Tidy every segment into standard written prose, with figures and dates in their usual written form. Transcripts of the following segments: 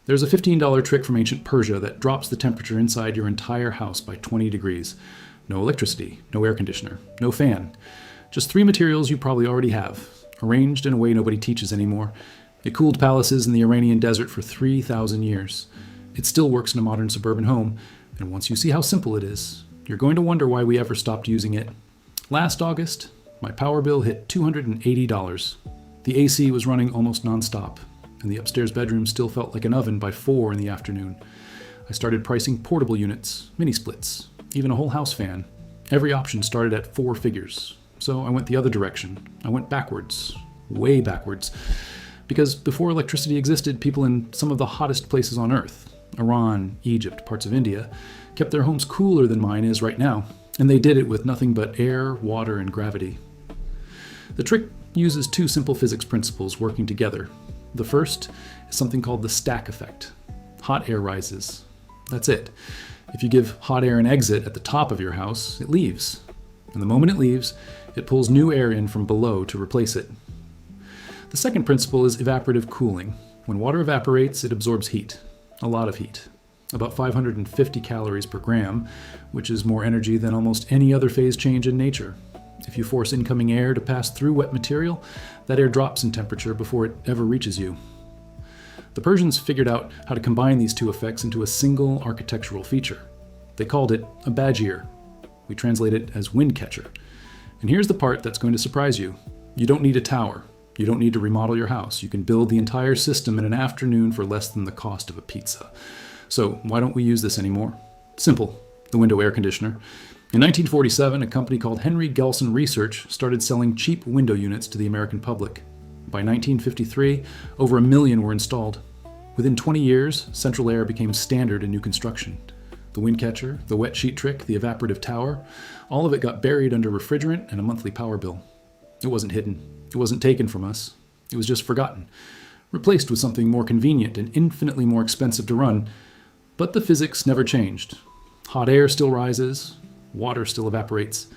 There's a $15 trick from ancient Persia that drops the temperature inside your entire house by 20 degrees. No electricity, no air conditioner, no fan. Just 3 materials you probably already have, arranged in a way nobody teaches anymore. It cooled palaces in the Iranian desert for 3,000 years. It still works in a modern suburban home, and once you see how simple it is, you're going to wonder why we ever stopped using it. Last August, my power bill hit $280. The AC was running almost nonstop, and the upstairs bedroom still felt like an oven by 4 in the afternoon. I started pricing portable units, mini splits, even a whole house fan. Every option started at 4 figures. So I went the other direction. I went backwards, way backwards. Because before electricity existed, people in some of the hottest places on Earth, Iran, Egypt, parts of India, kept their homes cooler than mine is right now. And they did it with nothing but air, water, and gravity. The trick uses 2 simple physics principles working together. The first is something called the stack effect. Hot air rises. That's it. If you give hot air an exit at the top of your house, it leaves. And the moment it leaves, it pulls new air in from below to replace it. The second principle is evaporative cooling. When water evaporates, it absorbs heat. A lot of heat. About 550 calories per gram, which is more energy than almost any other phase change in nature. If you force incoming air to pass through wet material, that air drops in temperature before it ever reaches you. The Persians figured out how to combine these 2 effects into a single architectural feature. They called it a badgier. We translate it as wind catcher. And here's the part that's going to surprise you. You don't need a tower. You don't need to remodel your house. You can build the entire system in an afternoon for less than the cost of a pizza. So why don't we use this anymore? Simple, the window air conditioner. In 1947, a company called Henry Gelson Research started selling cheap window units to the American public. By 1953, over 1 million were installed. Within 20 years, central air became standard in new construction. The wind catcher, the wet sheet trick, the evaporative tower, all of it got buried under refrigerant and a monthly power bill. It wasn't hidden. It wasn't taken from us. It was just forgotten, replaced with something more convenient and infinitely more expensive to run. But the physics never changed. Hot air still rises, water still evaporates.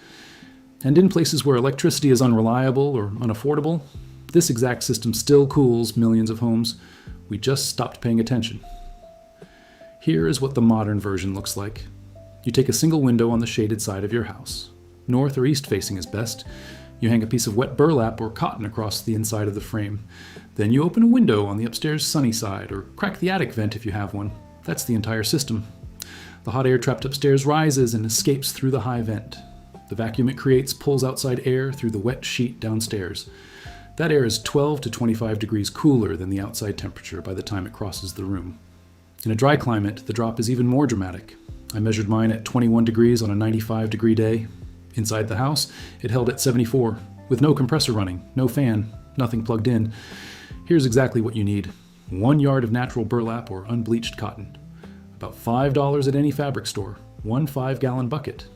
And in places where electricity is unreliable or unaffordable, this exact system still cools millions of homes. We just stopped paying attention. Here is what the modern version looks like. You take a single window on the shaded side of your house. North or east facing is best. You hang a piece of wet burlap or cotton across the inside of the frame. Then you open a window on the upstairs sunny side, or crack the attic vent if you have one. That's the entire system. The hot air trapped upstairs rises and escapes through the high vent. The vacuum it creates pulls outside air through the wet sheet downstairs. That air is 12 to 25 degrees cooler than the outside temperature by the time it crosses the room. In a dry climate, the drop is even more dramatic. I measured mine at 21 degrees on a 95-degree day. Inside the house, it held at 74, with no compressor running, no fan, nothing plugged in. Here's exactly what you need. 1 yard of natural burlap or unbleached cotton. About $5 at any fabric store. 1 5-gallon bucket.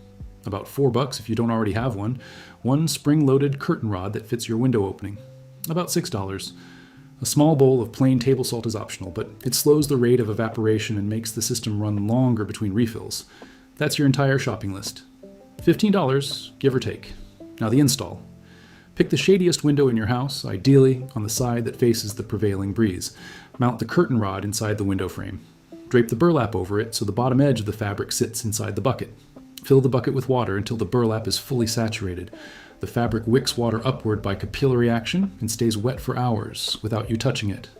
About $4 if you don't already have one. 1 spring-loaded curtain rod that fits your window opening. About $6. A small bowl of plain table salt is optional, but it slows the rate of evaporation and makes the system run longer between refills. That's your entire shopping list. $15, give or take. Now the install. Pick the shadiest window in your house, ideally on the side that faces the prevailing breeze. Mount the curtain rod inside the window frame. Drape the burlap over it so the bottom edge of the fabric sits inside the bucket. Fill the bucket with water until the burlap is fully saturated. The fabric wicks water upward by capillary action and stays wet for hours without you touching it.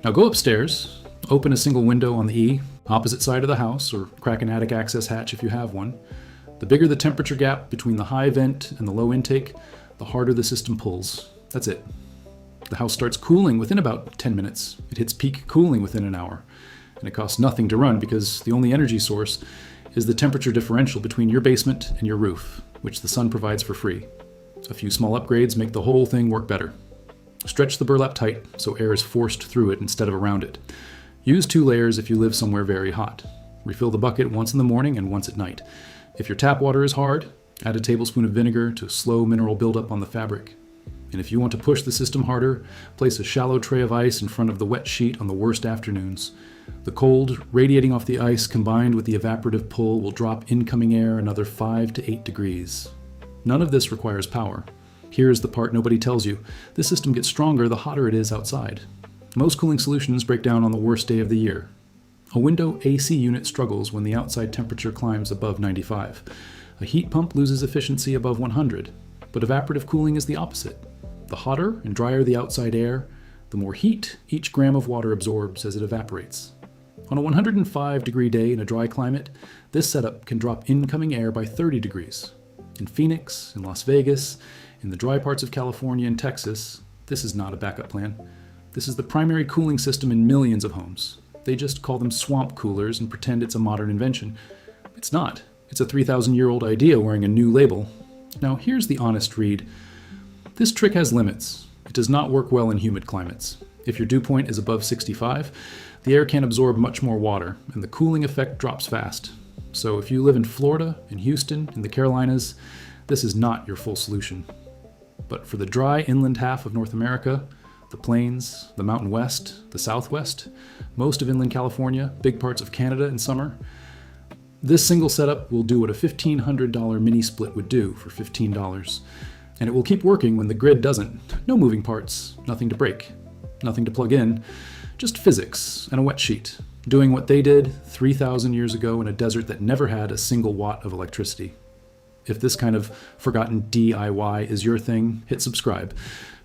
Now go upstairs, open a single window on the E, opposite side of the house, or crack an attic access hatch if you have one. The bigger the temperature gap between the high vent and the low intake, the harder the system pulls. That's it. The house starts cooling within about 10 minutes. It hits peak cooling within an hour. And it costs nothing to run because the only energy source is the temperature differential between your basement and your roof, which the sun provides for free. A few small upgrades make the whole thing work better. Stretch the burlap tight so air is forced through it instead of around it. Use 2 layers if you live somewhere very hot. Refill the bucket once in the morning and once at night. If your tap water is hard, add a tablespoon of vinegar to slow mineral buildup on the fabric. And if you want to push the system harder, place a shallow tray of ice in front of the wet sheet on the worst afternoons. The cold radiating off the ice combined with the evaporative pull will drop incoming air another 5 to 8 degrees. None of this requires power. Here's the part nobody tells you. This system gets stronger the hotter it is outside. Most cooling solutions break down on the worst day of the year. A window AC unit struggles when the outside temperature climbs above 95. A heat pump loses efficiency above 100. But evaporative cooling is the opposite. The hotter and drier the outside air, the more heat each gram of water absorbs as it evaporates. On a 105-degree day in a dry climate, this setup can drop incoming air by 30 degrees. In Phoenix, in Las Vegas, in the dry parts of California and Texas, this is not a backup plan. This is the primary cooling system in millions of homes. They just call them swamp coolers and pretend it's a modern invention. It's not. It's a 3,000-year-old idea wearing a new label. Now, here's the honest read. This trick has limits. It does not work well in humid climates. If your dew point is above 65, the air can absorb much more water, and the cooling effect drops fast. So if you live in Florida, in Houston, in the Carolinas, this is not your full solution. But for the dry inland half of North America, the plains, the Mountain West, the Southwest, most of inland California, big parts of Canada in summer, this single setup will do what a $1,500 mini split would do for $15. And it will keep working when the grid doesn't. No moving parts, nothing to break, nothing to plug in, just physics and a wet sheet, doing what they did 3,000 years ago in a desert that never had a single watt of electricity. If this kind of forgotten DIY is your thing, hit subscribe,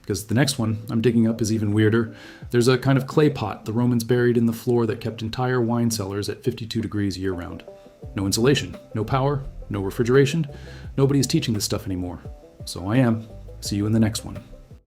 because the next one I'm digging up is even weirder. There's a kind of clay pot the Romans buried in the floor that kept entire wine cellars at 52 degrees year-round. No insulation, no power, no refrigeration. Nobody's teaching this stuff anymore. So I am. See you in the next one.